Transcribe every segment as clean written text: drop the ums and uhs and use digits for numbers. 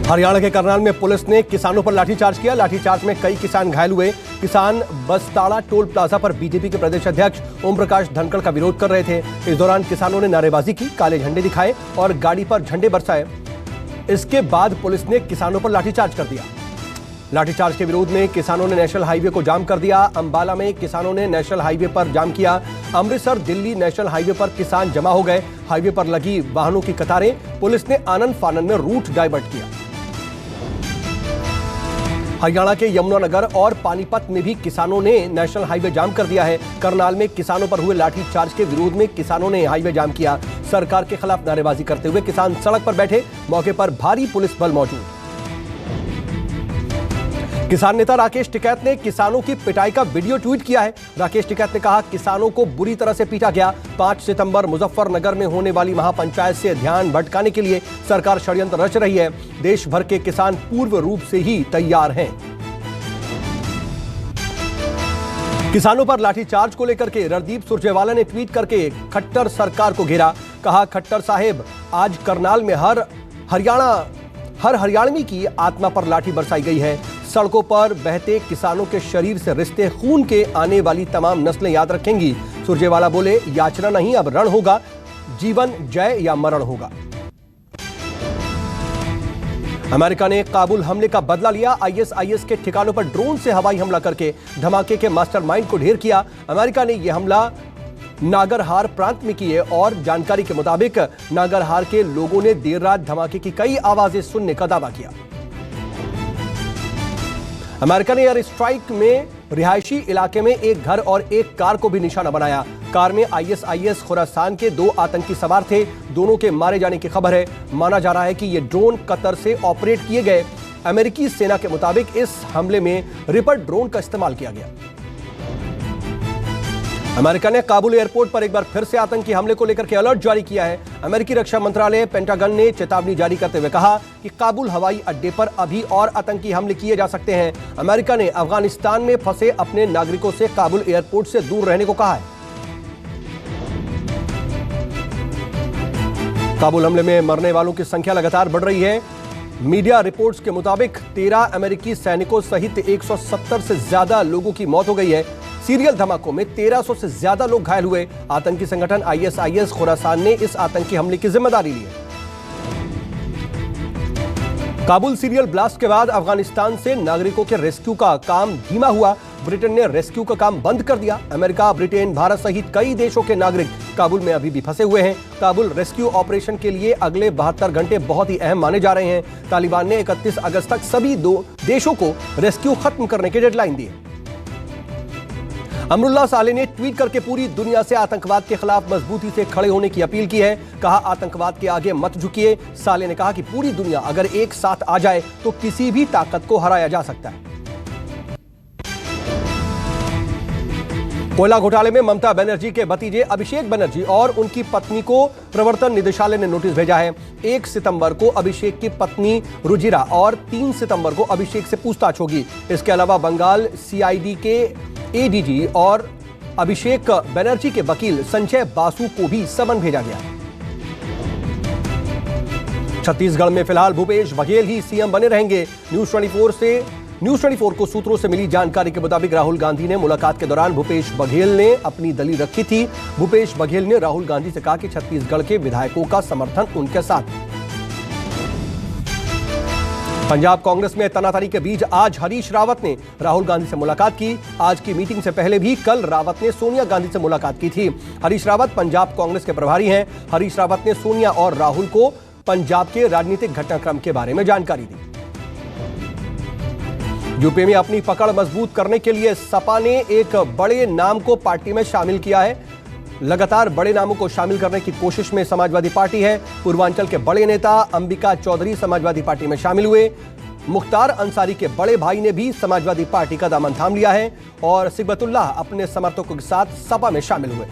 हरियाणा के करनाल में पुलिस ने किसानों पर लाठीचार्ज किया। लाठीचार्ज में कई किसान घायल हुए। किसान बसताड़ा टोल प्लाजा पर बीजेपी के प्रदेश अध्यक्ष ओम प्रकाश धनखड़ का विरोध कर रहे थे। इस दौरान किसानों ने नारेबाजी की, काले झंडे दिखाए और गाड़ी पर झंडे बरसाए। इसके बाद पुलिस ने किसानों पर लाठीचार्ज कर दिया। लाठीचार्ज के विरोध में किसानों ने नेशनल हाईवे को जाम कर दिया। अंबाला में किसानों ने नेशनल हाईवे पर जाम किया। अमृतसर दिल्ली नेशनल हाईवे पर किसान जमा हो गए। हाईवे पर लगी वाहनों की कतारें। पुलिस ने आनंद फानंद में रूट डाइवर्ट किया। हरियाणा के यमुनानगर और पानीपत में भी किसानों ने नेशनल हाईवे जाम कर दिया है। करनाल में किसानों पर हुए लाठीचार्ज के विरोध में किसानों ने हाईवे जाम किया। सरकार के खिलाफ नारेबाजी करते हुए किसान सड़क पर बैठे। मौके पर भारी पुलिस बल मौजूद। किसान नेता राकेश टिकैत ने किसानों की पिटाई का वीडियो ट्वीट किया है। राकेश टिकैत ने कहा, किसानों को बुरी तरह से पीटा गया। 5 सितंबर मुजफ्फरनगर में होने वाली महापंचायत से ध्यान भटकाने के लिए सरकार षड्यंत्र रच रही है। देश भर के किसान पूर्व रूप से ही तैयार हैं। किसानों पर लाठीचार्ज को लेकर के रणदीप सुरजेवाला ने ट्वीट करके खट्टर सरकार को घेरा। कहा, खट्टर साहेब, आज करनाल में हर हरियाणवी की आत्मा पर लाठी बरसाई गई है। सड़कों पर बहते किसानों के शरीर से रिश्ते खून के आने वाली तमाम नस्लें याद रखेंगी। सुरजेवाला बोले, याचना नहीं अब रण होगा, जीवन जय या मरण होगा। अमेरिका ने काबुल हमले का बदला लिया। आईएसआईएस के ठिकानों पर ड्रोन से हवाई हमला करके धमाके के मास्टरमाइंड को ढेर किया। अमेरिका ने यह हमला नागरहार प्रांत में किए और जानकारी के मुताबिक नागरहार के लोगों ने देर रात धमाके की कई आवाजें सुनने का दावा किया। अमेरिका ने एयर स्ट्राइक में रिहायशी इलाके में एक घर और एक कार को भी निशाना बनाया। कार में आईएसआईएस खुरासान के 2 आतंकी सवार थे। दोनों के मारे जाने की खबर है। माना जा रहा है कि ये ड्रोन कतर से ऑपरेट किए गए। अमेरिकी सेना के मुताबिक इस हमले में रिपर ड्रोन का इस्तेमाल किया गया। अमेरिका ने काबुल एयरपोर्ट पर एक बार फिर से आतंकी हमले को लेकर के अलर्ट जारी किया है। अमेरिकी रक्षा मंत्रालय पेंटागन ने चेतावनी जारी करते हुए कहा कि काबुल हवाई अड्डे पर अभी और आतंकी हमले किए जा सकते हैं। अमेरिका ने अफगानिस्तान में फंसे अपने नागरिकों से काबुल एयरपोर्ट से दूर रहने को कहा है। काबुल हमले में मरने वालों की संख्या लगातार बढ़ रही है। मीडिया रिपोर्ट्स के मुताबिक 13 अमेरिकी सैनिकों सहित 170 से ज्यादा लोगों की मौत हो गई है। सीरियल धमाकों में 1300 से ज्यादा लोग घायल हुए। आतंकी संगठन आईएसआईएस खुरासान ने इस आतंकी हमले की जिम्मेदारी ली है। काबुल सीरियल ब्लास्ट के बाद अफगानिस्तान से नागरिकों के रेस्क्यू का काम धीमा हुआ। ब्रिटेन ने रेस्क्यू का काम बंद कर दिया। अमेरिका, ब्रिटेन, भारत सहित कई देशों के नागरिक काबुल में अभी भी फंसे हुए हैं। काबुल रेस्क्यू ऑपरेशन के लिए अगले 72 घंटे बहुत ही अहम माने जा रहे हैं। तालिबान ने 31 अगस्त तक सभी 2 देशों को रेस्क्यू खत्म करने की डेडलाइन दी है। अमरुल्लाह साले ने ट्वीट करके पूरी दुनिया से आतंकवाद के खिलाफ मजबूती से खड़े होने की अपील की है। कहा, आतंकवाद के आगे मत झुकिए। साले ने कहा कि पूरी दुनिया अगर एक साथ आ जाए तो किसी भी ताकत को हराया जा सकता है। कोयला घोटाले में ममता बनर्जी के भतीजे अभिषेक बनर्जी और उनकी पत्नी को प्रवर्तन निदेशालय ने नोटिस भेजा है। 1 सितंबर को अभिषेक की पत्नी रुजिरा और 3 सितंबर को अभिषेक से पूछताछ होगी। इसके अलावा बंगाल सीआईडी के एडीजी और अभिषेक बनर्जी के वकील संजय बासु को भी समन भेजा गया। छत्तीसगढ़ में फिलहाल भूपेश बघेल ही सीएम बने रहेंगे। न्यूज 24 को सूत्रों से मिली जानकारी के मुताबिक राहुल गांधी ने मुलाकात के दौरान भूपेश बघेल ने अपनी दलील रखी थी। भूपेश बघेल ने राहुल गांधी से कहा कि छत्तीसगढ़ के विधायकों का समर्थन उनके साथ। पंजाब कांग्रेस में तनातनी के बीच आज हरीश रावत ने राहुल गांधी से मुलाकात की। आज की मीटिंग से पहले भी कल रावत ने सोनिया गांधी से मुलाकात की थी। हरीश रावत पंजाब कांग्रेस के प्रभारी हैं। हरीश रावत ने सोनिया और राहुल को पंजाब के राजनीतिक घटनाक्रम के बारे में जानकारी दी। यूपी में अपनी पकड़ मजबूत करने के लिए सपा ने एक बड़े नाम को पार्टी में शामिल किया है। लगातार बड़े नामों को शामिल करने की कोशिश में समाजवादी पार्टी है। पूर्वांचल के बड़े नेता अंबिका चौधरी समाजवादी पार्टी में शामिल हुए। मुख्तार अंसारी के बड़े भाई ने भी समाजवादी पार्टी का दामन थाम लिया है और सिबतुल्लाह अपने समर्थकों के साथ सपा में शामिल हुए।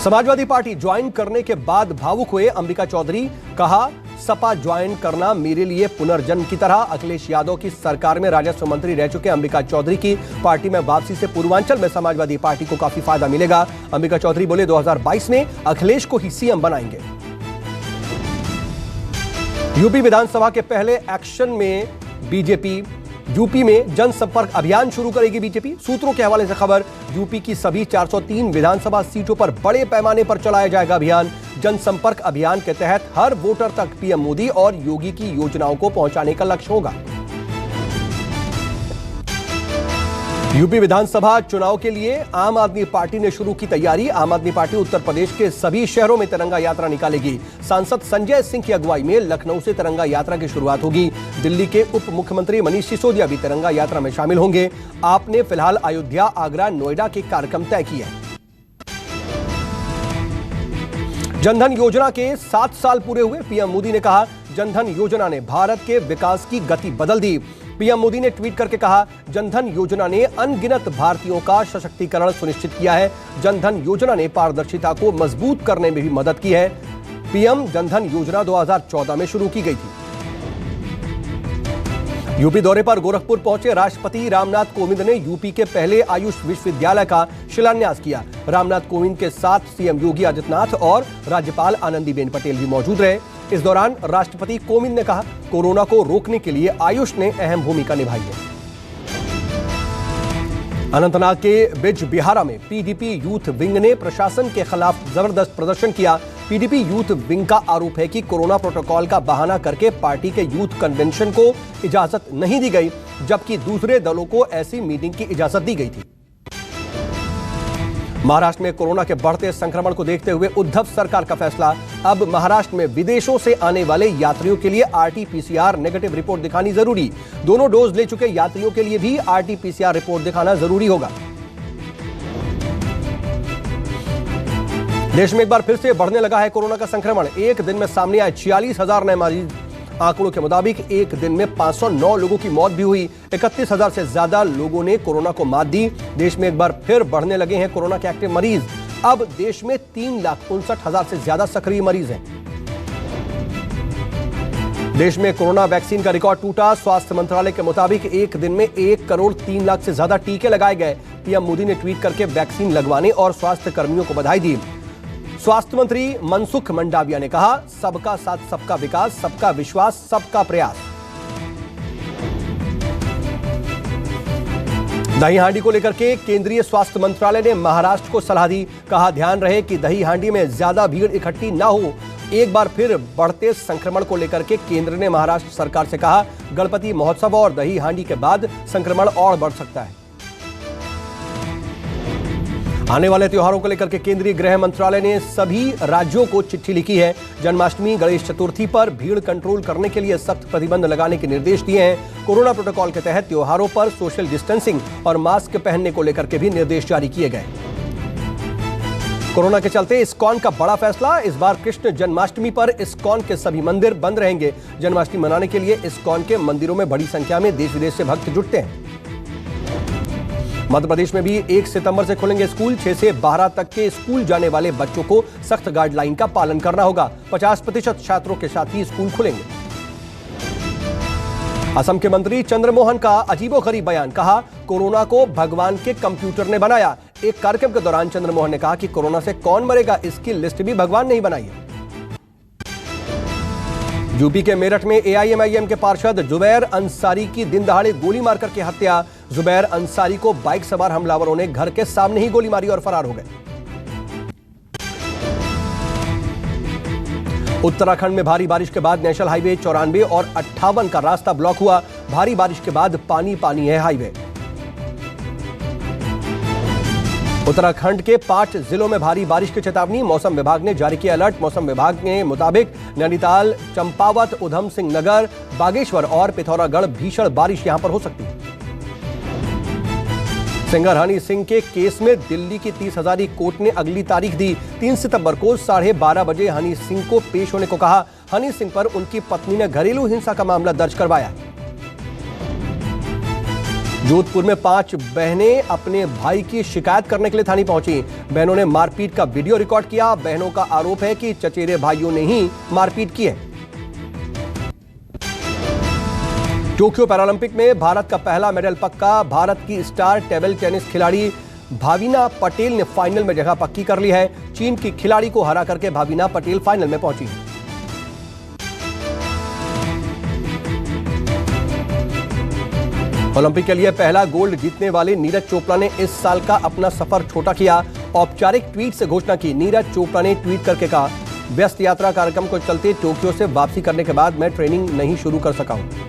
समाजवादी पार्टी ज्वाइन करने के बाद भावुक हुए अंबिका चौधरी। कहा, सपा ज्वाइन करना मेरे लिए पुनर्जन्म की तरह। अखिलेश यादव की सरकार में राजस्व मंत्री रह चुके अंबिका चौधरी की पार्टी में वापसी से पूर्वांचल में समाजवादी पार्टी को काफी फायदा मिलेगा। अंबिका चौधरी बोले 2022 में अखिलेश को ही सीएम बनाएंगे। यूपी विधानसभा के पहले एक्शन में बीजेपी यूपी में जनसंपर्क अभियान शुरू करेगी बीजेपी। सूत्रों के हवाले से खबर, यूपी की सभी 403 विधानसभा सीटों पर बड़े पैमाने पर चलाया जाएगा अभियान। जनसंपर्क अभियान के तहत हर वोटर तक पीएम मोदी और योगी की योजनाओं को पहुंचाने का लक्ष्य होगा। यूपी विधानसभा चुनाव के लिए आम आदमी पार्टी ने शुरू की तैयारी। आम आदमी पार्टी उत्तर प्रदेश के सभी शहरों में तिरंगा यात्रा निकालेगी। सांसद संजय सिंह की अगुवाई में लखनऊ से तिरंगा यात्रा की शुरुआत होगी। दिल्ली के उप मुख्यमंत्री मनीष सिसोदिया भी तिरंगा यात्रा में शामिल होंगे। आपने फिलहाल अयोध्या, आगरा, नोएडा के कार्यक्रम तय किए हैं। जनधन योजना के 7 साल पूरे हुए। पीएम मोदी ने कहा, जनधन योजना ने भारत के विकास की गति बदल दी। पीएम मोदी ने ट्वीट करके कहा, जनधन योजना ने अनगिनत भारतीयों का सशक्तिकरण सुनिश्चित किया है। जनधन योजना ने पारदर्शिता को मजबूत करने में भी मदद की है। पीएम जनधन योजना 2014 में शुरू की गई थी। यूपी दौरे पर गोरखपुर पहुंचे राष्ट्रपति रामनाथ कोविंद ने यूपी के पहले आयुष विश्वविद्यालय का शिलान्यास किया। रामनाथ कोविंद के साथ सीएम योगी आदित्यनाथ और राज्यपाल आनंदीबेन पटेल भी मौजूद रहे। इस दौरान राष्ट्रपति कोविंद ने कहा, कोरोना को रोकने के लिए आयुष ने अहम भूमिका निभाई है। अनंतनाग के बिजबिहारा में पीडीपी यूथ विंग ने प्रशासन के खिलाफ जबरदस्त प्रदर्शन किया। पीडीपी यूथ विंग का आरोप है कि कोरोना प्रोटोकॉल का बहाना करके पार्टी के यूथ कन्वेंशन को इजाजत नहीं दी गई, जबकि दूसरे दलों को ऐसी मीटिंग की इजाजत दी गई थी। महाराष्ट्र में कोरोना के बढ़ते संक्रमण को देखते हुए उद्धव सरकार का फैसला, अब महाराष्ट्र में विदेशों से आने वाले यात्रियों के लिए आरटी-पीसीआर नेगेटिव रिपोर्ट दिखानी जरूरी। दोनों डोज ले चुके यात्रियों के लिए भी आरटी-पीसीआर रिपोर्ट दिखाना जरूरी होगा। देश में एक बार फिर से बढ़ने लगा है कोरोना का संक्रमण। एक दिन में सामने आए 46,000 नए मरीज। आंकड़ों के मुताबिक एक दिन में 509 लोगों की मौत भी हुई। 31,000 से ज्यादा लोगों ने कोरोना को मात दी। देश में एक बार फिर बढ़ने लगे हैं कोरोना के एक्टिव मरीज। अब देश में 3,59,000 से ज्यादा सक्रिय मरीज हैं। देश में कोरोना वैक्सीन का रिकॉर्ड टूटा। स्वास्थ्य मंत्रालय के मुताबिक एक दिन में 1 करोड़ 3 लाख से ज्यादा टीके लगाए गए। पीएम मोदी ने ट्वीट करके वैक्सीन लगवाने और स्वास्थ्य कर्मियों को बधाई दी। स्वास्थ्य मंत्री मनसुख मंडाविया ने कहा, सबका साथ सबका विकास, सबका विश्वास, सबका प्रयास। दही हांडी को लेकर के केंद्रीय स्वास्थ्य मंत्रालय ने महाराष्ट्र को सलाह दी। कहा, ध्यान रहे कि दही हांडी में ज्यादा भीड़ इकट्ठी ना हो। एक बार फिर बढ़ते संक्रमण को लेकर के केंद्र ने महाराष्ट्र सरकार से कहा, गणपति महोत्सव और दही हांडी के बाद संक्रमण और बढ़ सकता है। आने वाले त्योहारों को लेकर के केंद्रीय गृह मंत्रालय ने सभी राज्यों को चिट्ठी लिखी है। जन्माष्टमी, गणेश चतुर्थी पर भीड़ कंट्रोल करने के लिए सख्त प्रतिबंध लगाने के निर्देश दिए हैं। कोरोना प्रोटोकॉल के तहत त्योहारों पर सोशल डिस्टेंसिंग और मास्क पहनने को लेकर के भी निर्देश जारी किए गए। कोरोना के चलते इस्कॉन का बड़ा फैसला। इस बार कृष्ण जन्माष्टमी पर इस्कॉन के सभी मंदिर बंद रहेंगे। जन्माष्टमी मनाने के लिए इस्कॉन के मंदिरों में बड़ी संख्या में देश विदेश से भक्त जुटते हैं। मध्य प्रदेश में भी 1 सितंबर से खुलेंगे स्कूल। 6 से 12 तक के स्कूल जाने वाले बच्चों को सख्त गाइडलाइन का पालन करना होगा। 50% छात्रों के साथ ही स्कूल खुलेंगे। असम के मंत्री चंद्रमोहन का अजीबोगरीब बयान। कहा, कोरोना को भगवान के कंप्यूटर ने बनाया। एक कार्यक्रम के दौरान चंद्रमोहन ने कहा कि कोरोना से कौन मरेगा, इसकी लिस्ट भी भगवान ने ही बनाई है। यूपी के मेरठ में एआईएमआईएम के पार्षद जुबैर अंसारी की दिन दहाड़े गोली मारकर के हत्या। जुबैर अंसारी को बाइक सवार हमलावरों ने घर के सामने ही गोली मारी और फरार हो गए। उत्तराखंड में भारी बारिश के बाद नेशनल हाईवे 94 और 58 का रास्ता ब्लॉक हुआ। भारी बारिश के बाद पानी पानी है हाईवे। उत्तराखंड के 5 जिलों में भारी बारिश की चेतावनी। मौसम विभाग ने जारी किया अलर्ट। मौसम विभाग के मुताबिक नैनीताल, चंपावत, उधम सिंह नगर, बागेश्वर और पिथौरागढ़ भीषण बारिश यहां पर हो सकती है। सिंगर हनी सिंह के केस में दिल्ली की 30 हजारी कोर्ट ने अगली तारीख दी। 3 सितंबर को 12:30 बजे हनी सिंह को पेश होने को कहा। हनी सिंह पर उनकी पत्नी ने घरेलू हिंसा का मामला दर्ज करवाया। जोधपुर में 5 बहनें अपने भाई की शिकायत करने के लिए थाने पहुंची। बहनों ने मारपीट का वीडियो रिकॉर्ड किया। बहनों का आरोप है कि चचेरे भाइयों ने ही मारपीट की है। टोक्यो पैरालंपिक में भारत का पहला मेडल पक्का। भारत की स्टार टेबल टेनिस खिलाड़ी भाविना पटेल ने फाइनल में जगह पक्की कर ली है। चीन की खिलाड़ी को हरा करके भाविना पटेल फाइनल में पहुंची। ओलंपिक के लिए पहला गोल्ड जीतने वाले नीरज चोपड़ा ने इस साल का अपना सफर छोटा किया। औपचारिक ट्वीट से घोषणा की। नीरज चोपड़ा ने ट्वीट करके कहा, व्यस्त यात्रा कार्यक्रम को चलते टोक्यो से वापसी करने के बाद मैं ट्रेनिंग नहीं शुरू कर सका हूं।